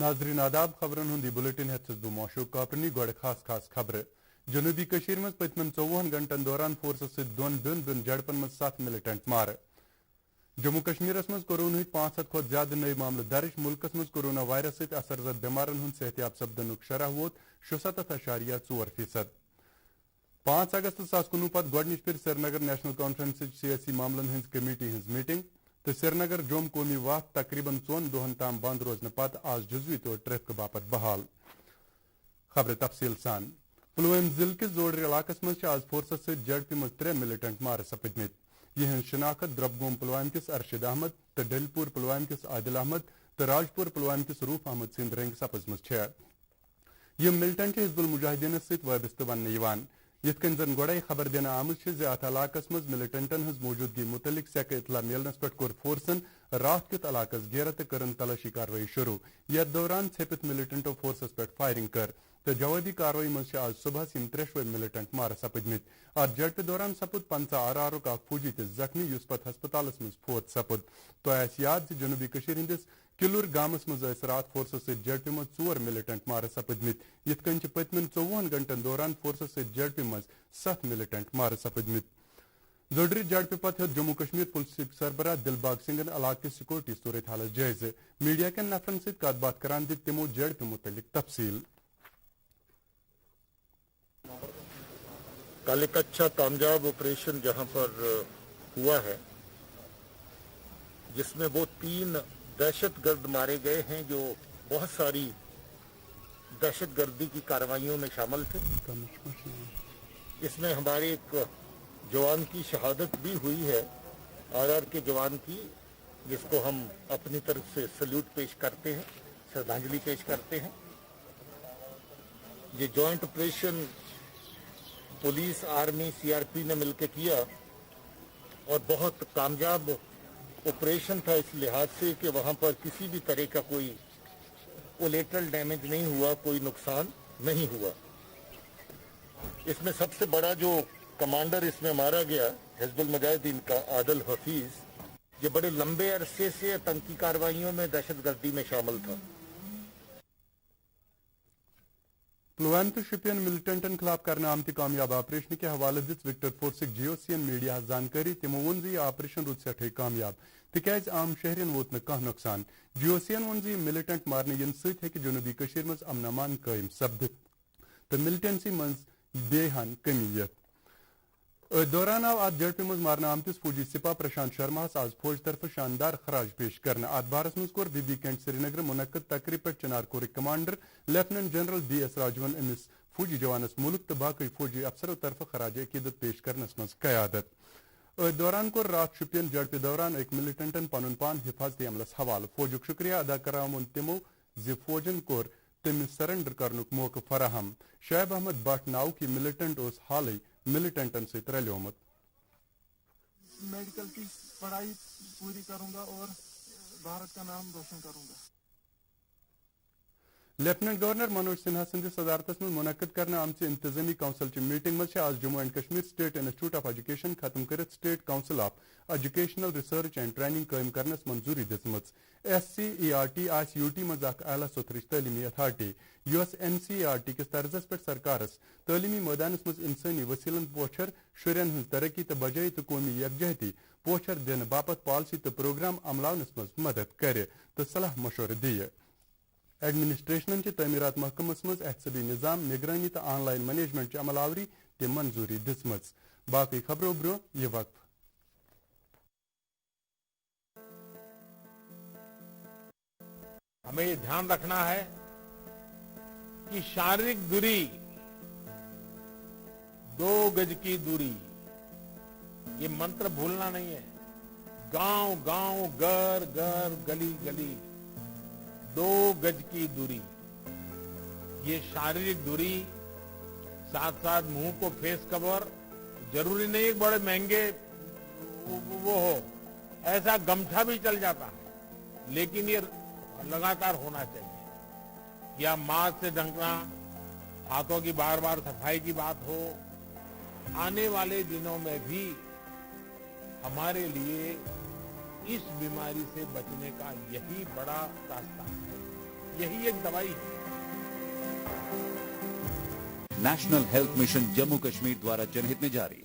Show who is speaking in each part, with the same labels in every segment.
Speaker 1: नाजरीन आदाब खबरन हुंदी बुलेटिन हेत्स बु मौशूक कापरनी गोड़ खास खबर जनूबी कशीर में पतमन 54 घंटन दौरान फोर्स से दोन बिन जड़पन में 7 मिलिटेंट मार जम्मू कश्मीर में कोरोना 500 खोत ज्यादा नए मामले दर्ज मुल्कस में कोरोना वायरस से असरजद बीमारन हुंद सेहतियाब सपदनुक शरह वोत 67.4%। 5 अगस्त 2019 पद गोडनिच फिर श्रीनगर नेशनल कॉन्फ्रेंस सियासी मामलन हंज कमेटी हंज मीटिंग तो श्रीनगर जोम कौमी वाह तकरीबन 4 दोहन ताम बंद रोजन पत आज जुजवी तौर ट्रैफिक बापत बहाल। खबर तफसील सान पुलवाम जिले के जोड़ इलाकस मज आज फोर्सस से जड़पी मज 3 मिलिटेंट मार सपदमित यह शनाख्त द्रबगोम पुलवाम किस अरशद अहमद तो डलपुर पुलवाम किस आदिल अहमद तो राजपुर पुलवाम किस रूफ अहमद सिंध रंग सपज मज यह मिलिटेंट हिजबुल मुजाहिदीन सत वाबस्त वन यन जन गोड़े खबर देना आमुद अत इलाकस मज मिलिटेंटन हज मौजूदगी मुतलिक सेक इतला मिलनस पे कोर फोर्सन रात कित इलाकस घेर तो करन तलाशी कार्रवाई शुरू यथ दौरान छपित मिलिटेंटो फोर्सस पे फायरिंग कर तो जवाबी कार्रवाई मज आज सुबह सिम 3 मिलिटेंट मार सपदमित और जड़प दौरान सपुद 50 आर का फौजी तो जख्मी युस पत हस्पताल मज फोत सपुद तो याद जनूबी कशीर हंदिस किलुर गामस मज रात फोर्सस से जड़प मज 4 मिलिटेंट मार सपदमित यथ कन पतमन 54 घंटन दौरान फोर्सस से जड़प मज 7 मिलिटेंट मार सपदमित जोडरी जड़प पत जम्मू कश्मीर पुलिस सरबराह दिलबाग सिंगन इलाके सिक्योरिटी सूरत हालत जायजे मीडिया के नफरन से बात करान दी तिमो जड़प मुतलिक तफसील।
Speaker 2: कल एक अच्छा कामयाब ऑपरेशन जहां पर हुआ है जिसमें वो 3 दहशतगर्द मारे गए हैं जो बहुत सारी दहशतगर्दी की कार्रवाइयों में शामिल थे। इसमें हमारे एक जवान की शहादत भी हुई है आरआर के जवान की जिसको हम अपनी तरफ से सल्यूट पेश करते हैं श्रद्धांजलि पेश करते हैं। ये joint operation police army CRP ने मिलकर किया और बहुत कामयाब ऑपरेशन था इस लिहाज से कि वहां पर किसी भी तरह का कोई कोलेटरल डैमेज नहीं हुआ कोई नुकसान नहीं हुआ। इसमें सबसे बड़ा जो कमांडर इसमें मारा गया हिजबुल मुजाहिदीन का आदिल हफीज ये बड़े लंबे अरसे से आतंकी कार्रवाइयों में दहशतगर्दी में शामिल था।
Speaker 1: पुलवामा तो शुपियन मिलिटेंटन खिलाफ करने आमती कामयाब ऑपरेशन के हवाले दित विक्टर फोर्सिक जियोसियन मीडिया जानकारी तमो वोन जी ऑपरेशन रुत सठे कामयाब तिकाज आम शहरियन वोत न कह नुकसान जियोसियन वोन जी मिलिटेंट मारने इन सत हेकि जनूबी कशीर मज अमन अमान कायम सपदित तो मिलिटेंसी मज बेहन कमी यथ दौरान आव आज जड़प मज मारने आमतिस फौजी सिपा प्रशांत शर्मा आज फौज तरफ शानदार खराज पेश करने अत बारस मज कोर बीबी कैंट श्रीनगर मुनक्कद तकरीब पे चिनार कोरिक कमांडर लेफ्टिनेंट जनरल BS राजवन अमिस फौजी जवानस मुल्क तो बाकी फौजी अफसरों तरफ खराज अकीदत पेश करनस मज कयादत दौरान कोर रात शुपियन जड़प दौरान एक मिलिटेंटन पनुन पान हिफाजती अमलस हवाल फौजुक शुक्रिया अदा करावन तिमो जि फौजन कोर तमिस सरेंडर करनुक मौका फराहम शोएब अहमद भट्ट नाव की मिलिटेंट उस हाल मिलिटेंटन से रलियोमत
Speaker 3: मेडिकल की पढ़ाई पूरी करूंगा और भारत का नाम रोशन करूंगा।
Speaker 1: लेफ्टिनेंट गवर्नर मनोज सिन्हा सिंध सदारतस में मुनक्कद करने आमची इंतजामी काउंसिल की मीटिंग में आज Jammu and Kashmir state institute of education खत्म कर state council of educational research and training कायम करनस मंजूरी दिसमत SCERT UT मज आला सुथरिश तलीमी अथॉरिटी यस NCERT किस तर्जस पे सरकारस तलीमी मैदानस मज इंसानी वसीलन पोछर शुरन हज तरक्की तो बजाई तो कौमी यकजहती पोछर दिन बापत पॉलिसी तो प्रोग्राम अमलावनस मज मदद करे तो सलाह मशवरे दिए एडमिनिस्ट्रेशन के तमीरात महकमस मज एहतसाबी निजाम निगरानी तो ऑनलाइन मैनेजमेंट अमलावरी ते मंजूरी दिसमत बाकी खबरों ब्रो ये वक्त
Speaker 4: हमें ये ध्यान रखना है कि शारीरिक दूरी 2 गज की दूरी ये मंत्र भूलना नहीं है। गांव गांव घर घर गली गली 2 गज की दूरी ये शारीरिक दूरी साथ साथ मुंह को फेस कवर जरूरी नहीं है बड़े महंगे वो हो ऐसा गमछा भी चल जाता है लेकिन ये लगातार होना चाहिए या मास्क से ढकना हाथों की बार बार सफाई की बात हो। आने वाले दिनों में भी हमारे लिए इस बीमारी से बचने का यही बड़ा रास्ता है। यही एक दवाई है।
Speaker 5: National health mission Jammu Kashmir द्वारा जनहित में जारी।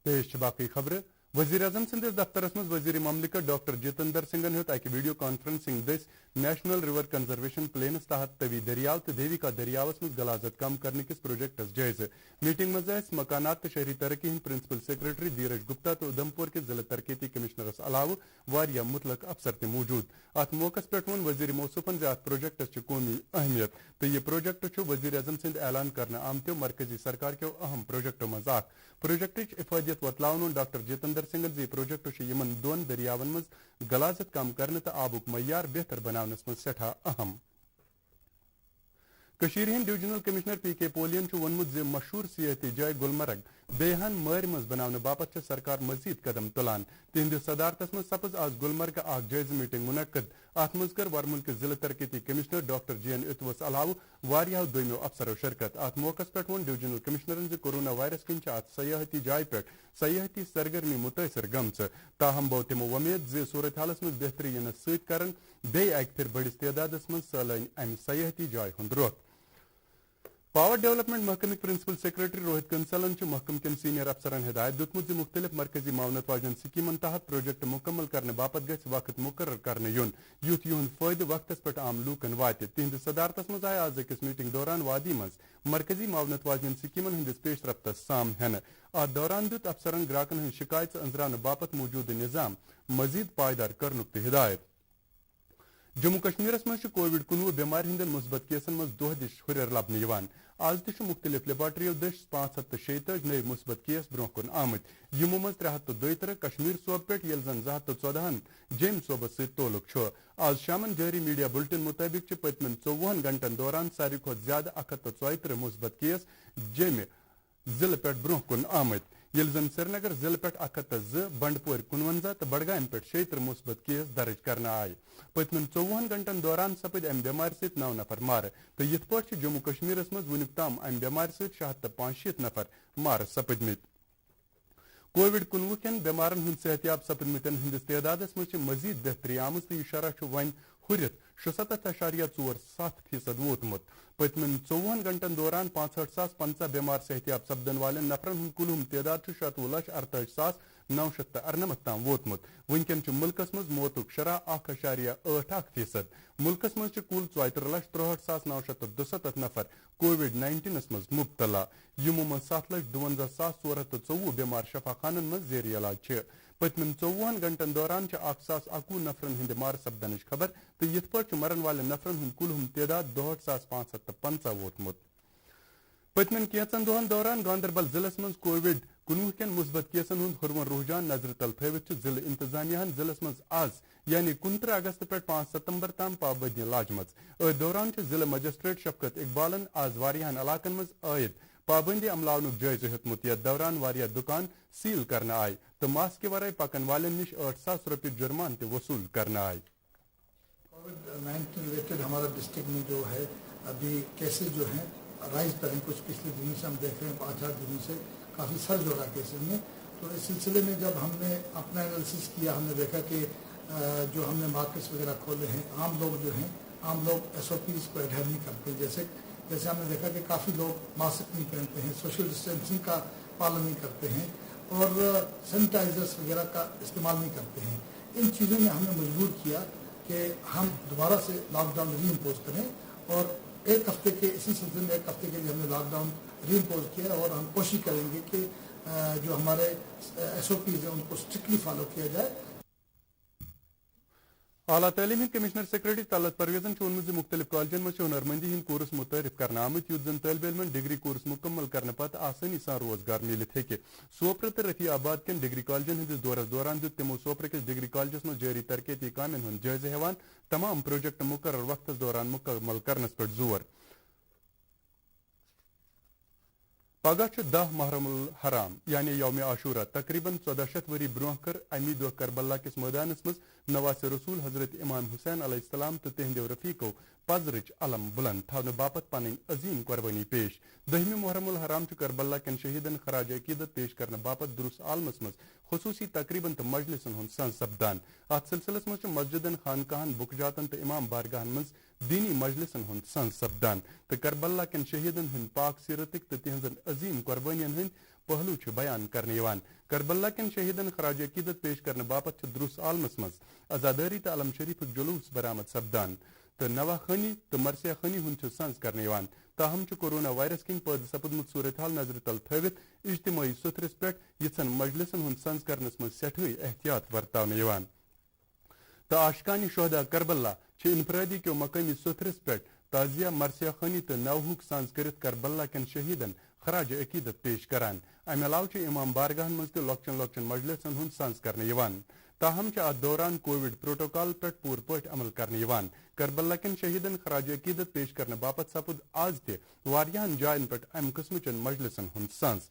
Speaker 1: पेश बाकी खबर वजीर अजम सिंधिस दफ्तरस मज वजीर ममलिकत डॉक्टर जितेंद्र सिंगन हेत अकि वीडियो कॉन्फ्रेंसिंग दस नेशनल रिवर कंजर्वेशन प्लेनस तहत तवी दरियाव तो देविका दरियावस मज गलाजत कम करने किस प्रोजेक्टस जायज मीटिंग मज मकानात शहरी तरक्की हिंद प्रिंसिपल सेक्रेटरी धीरज गुप्ता तो उधमपुर के जिला तरक्की कमिश्नरस अलाव वारिया मुतलक अफसर ते मौजूद अत मौकस पे वन वजीर मौसूफन ज अत प्रोजेक्टस कौमी अहमियत तो यह प्रोजेक्ट वजीर अजम सिंध ऐलान करने आमतो मरकजी सरकार के अहम प्रोजेक्टों मज प्रोजेक्ट इफादियत वतलावन डॉक्टर जितेंद्र सिंगन जी प्रोजेक्ट यमन दोन दरियावन मज गलाजत कम करने तो आबुक मयार बेहतर बनावनस मज सठा अहम Kashir Hind divisional commissioner P के पोलियन वोनमुत जे मशहूर सियाती जाय गुलमर्ग बेहन मर मज बनाने बापत सरकार मजीद कदम तुलान तिहंद सदारतस मज सपज आज गुलमर्ग आख जायज मीटिंग मुनक्कद अत मज कर वरमुल के जिला तरक्की कमिश्नर डॉक्टर JN इतवस अलाव वारियाह दोइमो अफसरों शिरकत अत मौकस पे वन डिविजनल कमिश्नरन जे कोरोना वायरस किन अत सयाहती जाय पे सयाहती सरगर्मी मुतासर गमच ताहम बो तिमो वमेद जे सूरत हालस मज बेहतरी यनस सत करन बे अक फिर बड़िस तादादस मज सलान अम सयाहती जाय हुंद रोक पावर डेवलपमेंट महकमे प्रिंसिपल सेक्रेटरी रोहित कंसलन महकम कन सीनियर अफसरन हिदायत दुतमुत जे मुख्तलिफ मरकजी मावनत वाजन स्कीमन तहत प्रोजेक्ट मुकम्मल करने बापत गछ वक्त मुकर्रर करने युन युथ युन फायदे वक्तस पे आम लूकन वात तिहंद सदारतस मज आय आज अकिस मीटिंग दौरान वादी मज मरकजी मावनत वाजन स्कीमन हंदिस पेश रफ्तस साम हेन अत दौरान दुत अफसरन ग्राहकन हंद शिकायत अंजरान बापत मौजूद निजाम मजीद पायदार करनुक हिदायत जम्मू कश्मीरस मज कोविड-19 बेमार हिंदन मुस्बत केसन मज दोह दिश हुरर लबन यवान आज तु मुख्तलिफ लेबॉर्टरियों दश 546 नए मुस्बत केस ब्रोह कुन आमत यमो मज 332 कश्मीर सोब पे यल जन 214 जेम सोबत से तोलुक छो आज शामन जारी मीडिया बुलेटिन मुताबिक पतमन 54 घंटन दौरान सारी खुद ज्यादा 134 मुस्बत केस जेम जिले पे ब्रोह कुन आमत यल जन श्रीनगर जिले पे 102 बंडपोर 51 तो बड़गाम पे 76 मुस्बत केस दर्ज करना आए पतमन 54 घंटन दौरान सपद अम बेमार सत 9 नफर मार तो यथ पे जम्मू कश्मीर मज वुनिक ताम अम बेमार सत 75 नफर मार सपदमित कोविड-19 कन बेमारन हंद सेहतियाब सपदमितन हंदिस तादादस मज मजीद बेहतरी आमज तो यह शरह वन हुरित 67.7% वोतमुत पतमन 54 घंटन दौरान 65,050 बेमार सेहतियाब सपदन वाले नफरन हंद कुलुम तादाद 7,68,998 ताम वोतमुत वनकन मुल्कस मज मौतुक शरह 1.81% मुल्कस मज कुल 74,63,972 नफर कोविड-19 मज मुब्तला यमो मज 7,52,424 बेमार शफाखानन मज जेर इलाज पतमन 54 घंटन दौरान 1,021 नफरन हिंद मार सपदनच खबर तो यथ पे मरन वाले नफरन हंद कुल तादाद 62,550 वोतमुत पतमन कैचन दोहन दौरान गांधरबल जिलस मज कोविड-19 कन मुस्बत केसन हंद हुरवन रुझान नजर तल थवित जिला इंतजामिया जिलस मज आज यानी 29 अगस्त पे 5 सितंबर तम पाबंदी लाजमत दौरान जिला मजिस्ट्रेट शफकत इकबालन आज वारियान इलाकन मज आयद पाबंदी अमलावनुक जायज हेतमुत यथ दौरान वारिया दुकान सील करना आए तो मास्क के वराय पकन वाले निश 800 रुपये जुर्मान ते वसूल करना आए।
Speaker 6: कोविड-19 रिलेटेड हमारा डिस्ट्रिक्ट में जो है अभी केसेस जो हैं राइज पर हैं, कुछ पिछले दिनों से हम देख रहे हैं 5-8 दिनों से काफ़ी सर्ज हो रहा है केसेस में। तो इस सिलसिले में जब हमने अपना एनालिसिस किया हमने देखा कि जो हमने मार्केट्स वगैरह खोले हैं आम लोग SOPs को एडहेयर नहीं करते। जैसे हमने देखा कि काफ़ी लोग मास्क नहीं पहनते हैं, सोशल डिस्टेंसिंग का पालन नहीं करते हैं और सैनिटाइजर्स वगैरह का इस्तेमाल नहीं करते हैं। इन चीज़ों ने हमें मजबूर किया कि हम दोबारा से लॉकडाउन री इम्पोज करें और इसी सिलसिले में 1 हफ्ते के लिए हमने लॉकडाउन री इम्पोज किया और हम कोशिश करेंगे कि जो हमारे SOPs हैं उनको स्ट्रिक्टली फॉलो किया जाए।
Speaker 1: आला तलीमी कमिश्नर सेक्रेटरी तलत परवेजन वोनमुत मुख्तलिफ कॉलेजन मज हुनरमंदी हिंद कोर्स मुतारिफ करना आमत युत जन तलब इलमन डिग्री कोर्स मुकम्मल करने पत आसानी सान रोजगार मिलित हेके सोपर तो रफी आबाद कन डिग्री कॉलेजन हंदिस दौरस दौरान दित तिमो सोपर किस डिग्री कॉलेजस मज जारी तरक्की कामन हंद जायजा हेवान तमाम प्रोजेक्ट मुकर्रर वक्तस दौरान मुकम्मल करनस पे जोर। पगह 10 मुहर्रमुल हराम यानी यौम आशूरा तकरीबन 1400 वरी ब्रोह कर अमी दो करबला किस मैदानस मज نواس رسول حضرت امام حسین علیہ السلام تو تہندیو رفیقو پزرچ علم بلند تھونہ باپت پنن عظیم قربانی پیش 10 محرم الحرام چھ کربلا کن شہیدن خراج عقیدت پیش کرنے باپت درست عالمس مز خصوصی تقریباً تو مجلسن ہند سن سپدان ات سلسلس مز مسجدن خانقاہن بکجاتن تو امام بارگاہن مز دینی مجلسن ہند سن سپدان تو کربلا کن شہیدن ہند پاک سیرتک تو تہذن عظیم قربانین ہند پہلو چھ بیان کرنے یوان کربلا کن شہیدن خراج عقیدت پیش کرنے باپت چھ درست عالمس مز عزاداری تو علم شریف جلوس برآمد سپدان تو نوا خانی تو مرثیہ خانی ہند سنز کرنے یوان تاہم چھ کورونا وائرس کن پید سپدمت صورتحال نظر تل تھوت اجتماعی سترس پہ یژھن مجلسن ہند سنز کرنس مز سٹھوئی احتیاط ورتاؤن یوان تو آشقانی شہداء کربلا چھ انفرادی کیو مقامی سترس پہ تعزیہ مرثیہ خانی تو نوہوک سنز کرت کربلا کن شہیدن خراج عقیدت پیش کران امہ علاوہ چھ امام بارگاہن مز تہ لۄکچن لۄکچن مجلسن ہند سنز کرنے یوان تاہم چھ ات دوران کووڈ پروٹوکال پہ پور پٲٹھۍ عمل کرنے یوان کربلا کن شہیدن خراج عقیدت پیش کرنے باپت سپد آز تہ واریاہن جائن پہ امہ قسمچن مجلسن ہند سنز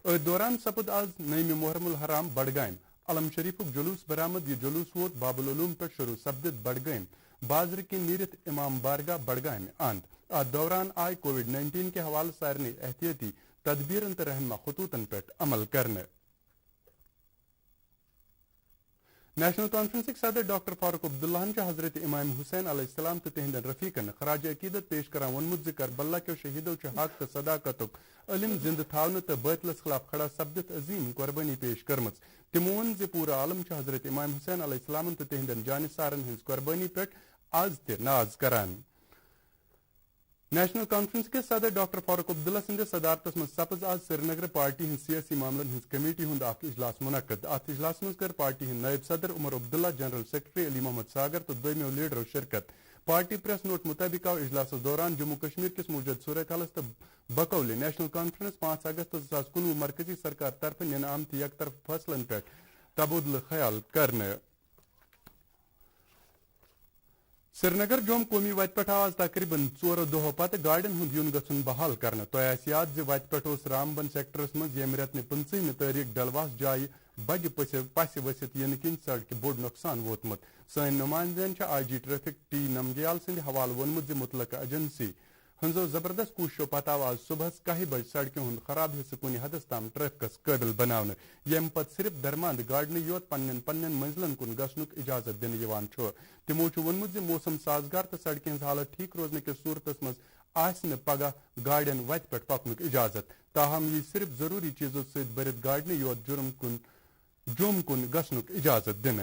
Speaker 1: ات دوران سپد آز 9 محرم الحرام بڈگام علم شریفک جلوس برآمد یہ جلوس ووت باب العلوم پہ شروع سپدت بڈگام بازر کن نیرت امام بارگاہ بڈگام اند ات دوران آئی کووڈ-19 کے حوالہ سارنی احتیاطی تدبیرن تو رہنما خطوطن پہ عمل کرنے نیشنل کانفرنسک صدر ڈاکٹر فاروق عبداللہ حضرت امام حسین علیہ السلام تو تہندن رفیقن خراج عقیدت پیش کران ونمت کربلا کے شہیدو چھ حق تو صداقتک علم زند تھاون تو باطلس خلاف کھڑا سپدت عظیم قربانی پیش کرمت تمو ون پورا عالم چھ حضرت امام حسین علیہ السلام تو تہندن جانثارن ہز قربانی پہ آز تہ ناز کران نیشنل کانفرنس کے صدر ڈاکٹر فاروق عبداللہ سندس صدارتس مز سپز آج سری نگر پارٹی ہند سیاسی معاملن ہز کمیٹی ہند اخ اجلاس منعقد ات اجلاس مز کر پارٹی ہند نائب صدر عمر عبداللہ جنرل سیکرٹری علی محمد ساگر تو دویمیو لیڈرو شرکت پارٹی پریس نوٹ مطابق آو اجلاس دوران جموں کشمیر کس موجود صورتحالس تو بقول نیشنل کانفرنس 5 اگست 2019 مرکزی سرکار طرف ننہ آمت یک طرف فیصلن پہ تبادلہ خیال کرنے سری نگر جوم قومی وتہ پہ آز تقریباً 4 دہو پتہ گاڑین ہند یون گھن بحال کرنے تہ آس یاد وتہ پہ رامبن سیکٹرس مز یم رتن 15 تاریخ ڈلواس جائے بج پس ورست ین کن سڑکہ بوڑ نقصان ووتمت سن نمائندین آئی جی ٹریفک ٹی نمگیال سند حوالہ وونمت متعلقہ ایجنسی ہنزو زبردست کوششو پتہ آز صبح 10 بج سڑکہ ہند خراب حصہ کن حدس تام ٹریفکس قابل بنانے یم پتہ صرف درماند گاڑی یوت پنن منزلن کن گھنک اجازت دن یوان تمو ونمت موسم سازگار تو سڑکہ ہز حالت ٹھیک روزنے کس صورتس مز آس پگہ گاڑین وتہ پہ پکنک اجازت تاہم یہ صرف ضروری چیزوں ست برت گاڑی یوت جوم کن گھنک اجازت دن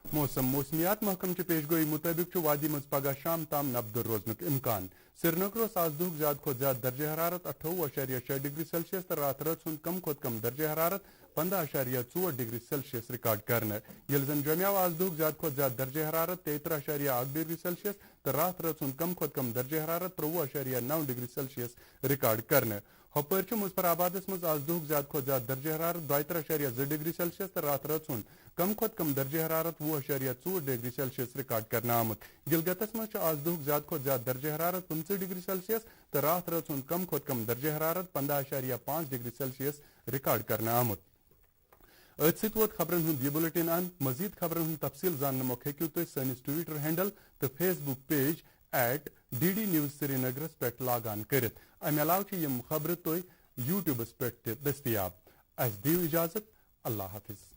Speaker 1: موسمیات محکم چہ پیشگوئی مطابق وادی مز پگہ شام تام نبدر روزنک امکان سری نگر آز دہ زیادہ کھت زیادہ درجہ حرارت 28.6 ڈگری سیلسیس تو رات رات سند کم کھت کم درجہ حرارت 15.4 ڈگری سیلسیس ریکارڈ کرنے یل زن جمع آز دہ زیادہ کھت زیادہ درجہ حرارت 33.1 ڈگری سیلسیس تو رات رات سند کم کھت کم درجہ حرارت 23.9 ڈگری سیلسیس ریکارڈ کرنے ہپر مظفر آبادس مز آز دہ زیادہ کھت زیادہ درجہ حرارت 22.2 ڈگری سیلسیس تو رات رات سند کم کھت کم درجہ حرارت 20.4 ڈگری سیلسیس ریکارڈ کرنے آمت گلگتس مز آز دہ زیادہ کھت زیادہ درجہ حرارت 15 ڈگری سیلسیس تو رات رات سند کم کھت کم درجہ حرارت 15.5 ڈگری سیلسیس ریکارڈ کرنے آمت ات ست ووت خبرن ہند یہ بلیٹن ان مزید خبرن ہند تفصیل زاننے موقع ہیکو تھی سنس ٹویٹر ہینڈل تو فیس بک پیج @DD News سری نگرس پہ لاگ آن کرت امہ علاوہ یم خبر تھی یوٹیوبس پہ دستیاب اس دیو اجازت اللہ حافظ